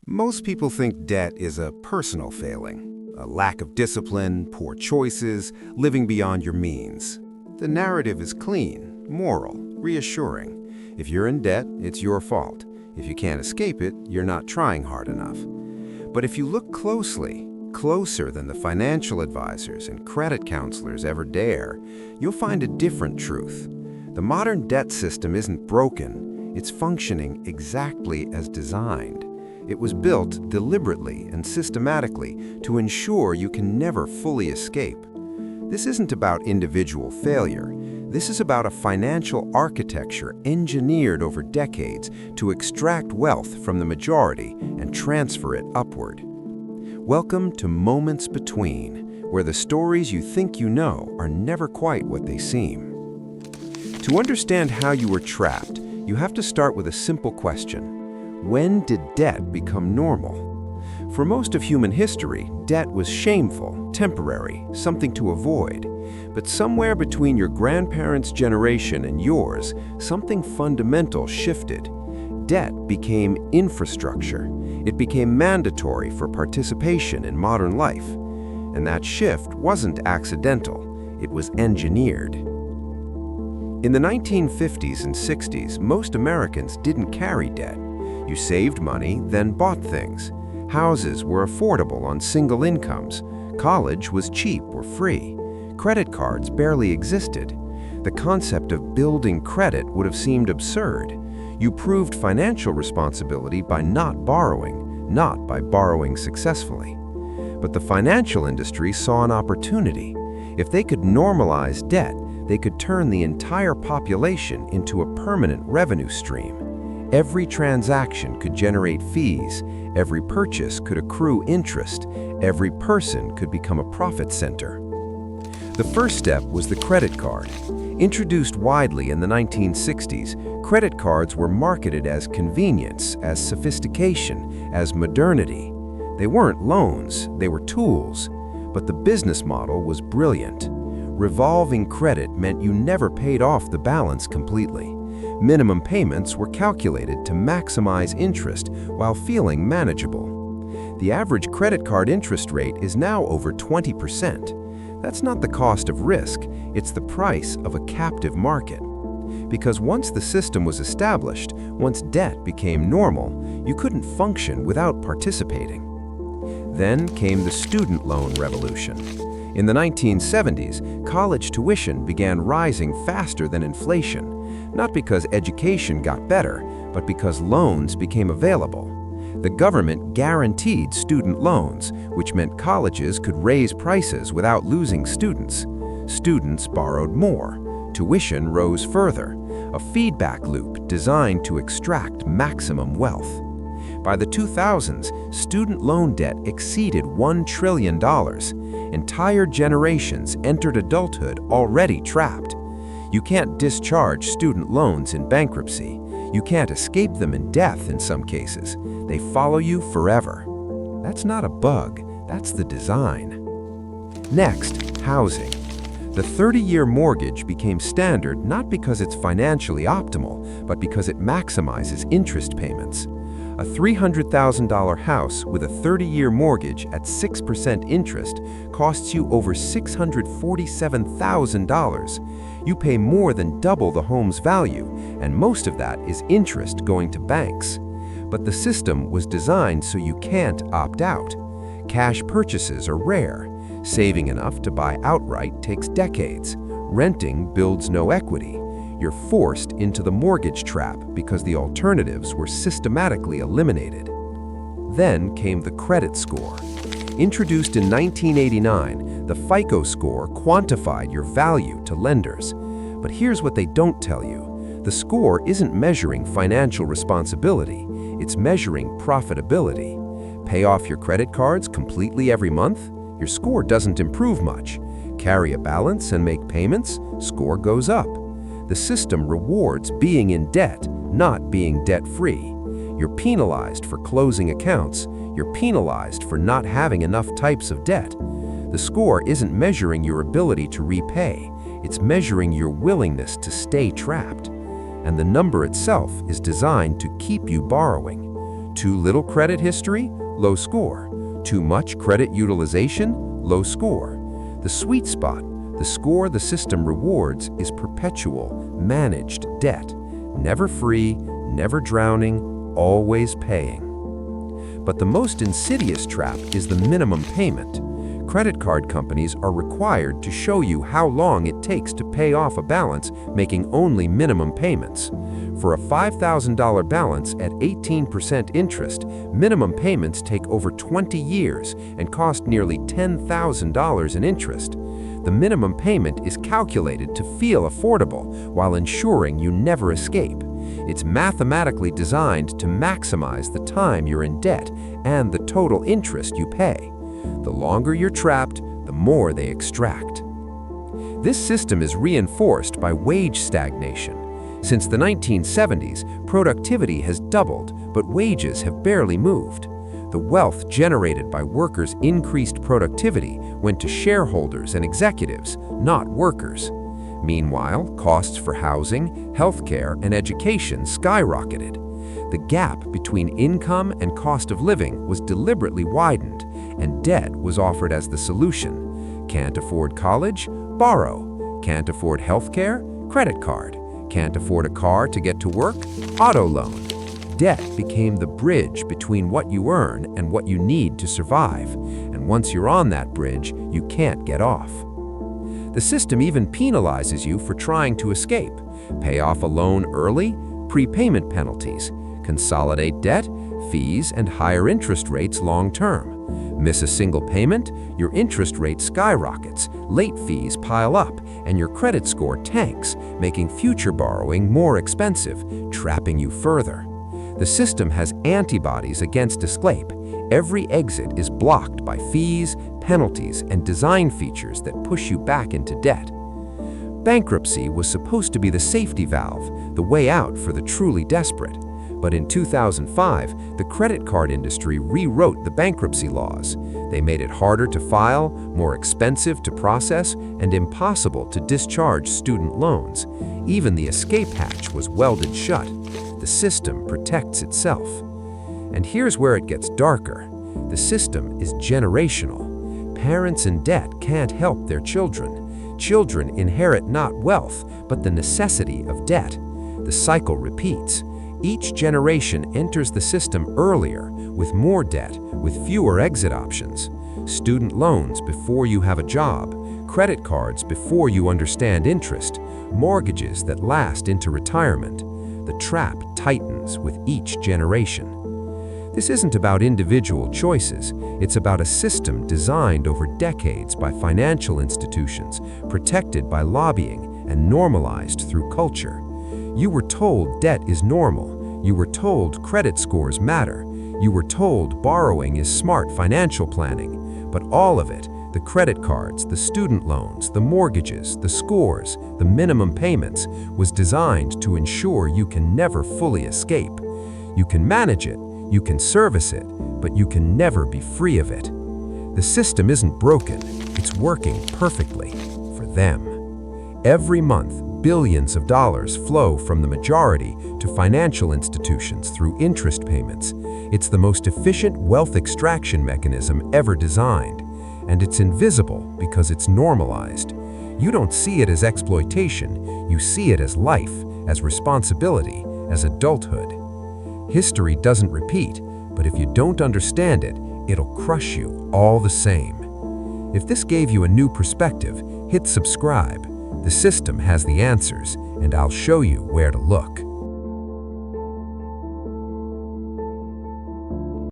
Most people think debt is a personal failing, a lack of discipline, poor choices, living beyond your means. The narrative is clean, moral, reassuring. If you're in debt, it's your fault. If you can't escape it, you're not trying hard enough. But if you look closely, closer than the financial advisors and credit counselors ever dare, you'll find a different truth. The modern debt system isn't broken, it's functioning exactly as designed. It was built deliberately and systematically to ensure you can never fully escape. This isn't about individual failure. This is about a financial architecture engineered over decades to extract wealth from the majority and transfer it upward. Welcome to Moments Between, where the stories you think you know are never quite what they seem. To understand how you were trapped, you have to start with a simple question. When did debt become normal? For most of human history, debt was shameful, temporary, something to avoid. But somewhere between your grandparents' generation and yours, something fundamental shifted. Debt became infrastructure. It became mandatory for participation in modern life. And that shift wasn't accidental, it was engineered. In the 1950s and 60s, most Americans didn't carry debt. You saved money, then bought things. Houses were affordable on single incomes. College was cheap or free. Credit cards barely existed. The concept of building credit would have seemed absurd. You proved financial responsibility by not borrowing, not by borrowing successfully. But the financial industry saw an opportunity. If they could normalize debt, they could turn the entire population into a permanent revenue stream. Every transaction could generate fees, every purchase could accrue interest, every person could become a profit center. The first step was the credit card. Introduced widely in the 1960s, credit cards were marketed as convenience, as sophistication, as modernity. They weren't loans, they were tools. But the business model was brilliant. Revolving credit meant you never paid off the balance completely. Minimum payments were calculated to maximize interest while feeling manageable. The average credit card interest rate is now over 20%. That's not the cost of risk, it's the price of a captive market. Because once the system was established, once debt became normal, you couldn't function without participating. Then came the student loan revolution. In the 1970s, college tuition began rising faster than inflation. Not because education got better, but because loans became available. The government guaranteed student loans, which meant colleges could raise prices without losing students. Students borrowed more. Tuition rose further, a feedback loop designed to extract maximum wealth. By the 2000s, student loan debt exceeded $1 trillion. Entire generations entered adulthood already trapped. You can't discharge student loans in bankruptcy. You can't escape them in death in some cases. They follow you forever. That's not a bug, that's the design. Next, housing. The 30-year mortgage became standard not because it's financially optimal, but because it maximizes interest payments. A $300,000 house with a 30-year mortgage at 6% interest costs you over $647,000. You pay more than double the home's value, and most of that is interest going to banks. But the system was designed so you can't opt out. Cash purchases are rare. Saving enough to buy outright takes decades. Renting builds no equity. You're forced into the mortgage trap because the alternatives were systematically eliminated. Then came the credit score. Introduced in 1989, the FICO score quantified your value to lenders. But here's what they don't tell you. The score isn't measuring financial responsibility, it's measuring profitability. Pay off your credit cards completely every month? Your score doesn't improve much. Carry a balance and make payments? Score goes up. The system rewards being in debt, not being debt-free. You're penalized for closing accounts. You're penalized for not having enough types of debt. The score isn't measuring your ability to repay. It's measuring your willingness to stay trapped. And the number itself is designed to keep you borrowing. Too little credit history? Low score. Too much credit utilization? Low score. The sweet spot, the score the system rewards, is perpetual, managed debt. Never free, never drowning, always paying. But the most insidious trap is the minimum payment. Credit card companies are required to show you how long it takes to pay off a balance, making only minimum payments. For a $5,000 balance at 18% interest, minimum payments take over 20 years and cost nearly $10,000 in interest. The minimum payment is calculated to feel affordable while ensuring you never escape. It's mathematically designed to maximize the time you're in debt and the total interest you pay. The longer you're trapped, the more they extract. This system is reinforced by wage stagnation. Since the 1970s, productivity has doubled, but wages have barely moved. The wealth generated by workers' increased productivity went to shareholders and executives, not workers. Meanwhile, costs for housing, healthcare, and education skyrocketed. The gap between income and cost of living was deliberately widened, and debt was offered as the solution. Can't afford college? Borrow. Can't afford healthcare? Credit card. Can't afford a car to get to work? Auto loan. Debt became the bridge between what you earn and what you need to survive, and once you're on that bridge, you can't get off. The system even penalizes you for trying to escape. Pay off a loan early? Prepayment penalties. Consolidate debt? Fees and higher interest rates long-term. Miss a single payment? Your interest rate skyrockets, late fees pile up, and your credit score tanks, making future borrowing more expensive, trapping you further. The system has antibodies against escape. Every exit is blocked by fees, penalties, and design features that push you back into debt. Bankruptcy was supposed to be the safety valve, the way out for the truly desperate. But in 2005, the credit card industry rewrote the bankruptcy laws. They made it harder to file, more expensive to process, and impossible to discharge student loans. Even the escape hatch was welded shut. The system protects itself. And here's where it gets darker. The system is generational. Parents in debt can't help their children. Children inherit not wealth, but the necessity of debt. The cycle repeats. Each generation enters the system earlier, with more debt, with fewer exit options. Student loans before you have a job, credit cards before you understand interest, mortgages that last into retirement. The trap tightens with each generation. This isn't about individual choices. It's about a system designed over decades by financial institutions, protected by lobbying, and normalized through culture. You were told debt is normal. You were told credit scores matter. You were told borrowing is smart financial planning. But all of it, the credit cards, the student loans, the mortgages, the scores, the minimum payments, was designed to ensure you can never fully escape. You can manage it, you can service it, but you can never be free of it. The system isn't broken, it's working perfectly for them. Every month, billions of dollars flow from the majority to financial institutions through interest payments. It's the most efficient wealth extraction mechanism ever designed, and it's invisible because it's normalized. You don't see it as exploitation, you see it as life, as responsibility, as adulthood. History doesn't repeat, but if you don't understand it, it'll crush you all the same. If this gave you a new perspective, hit subscribe. The system has the answers, and I'll show you where to look.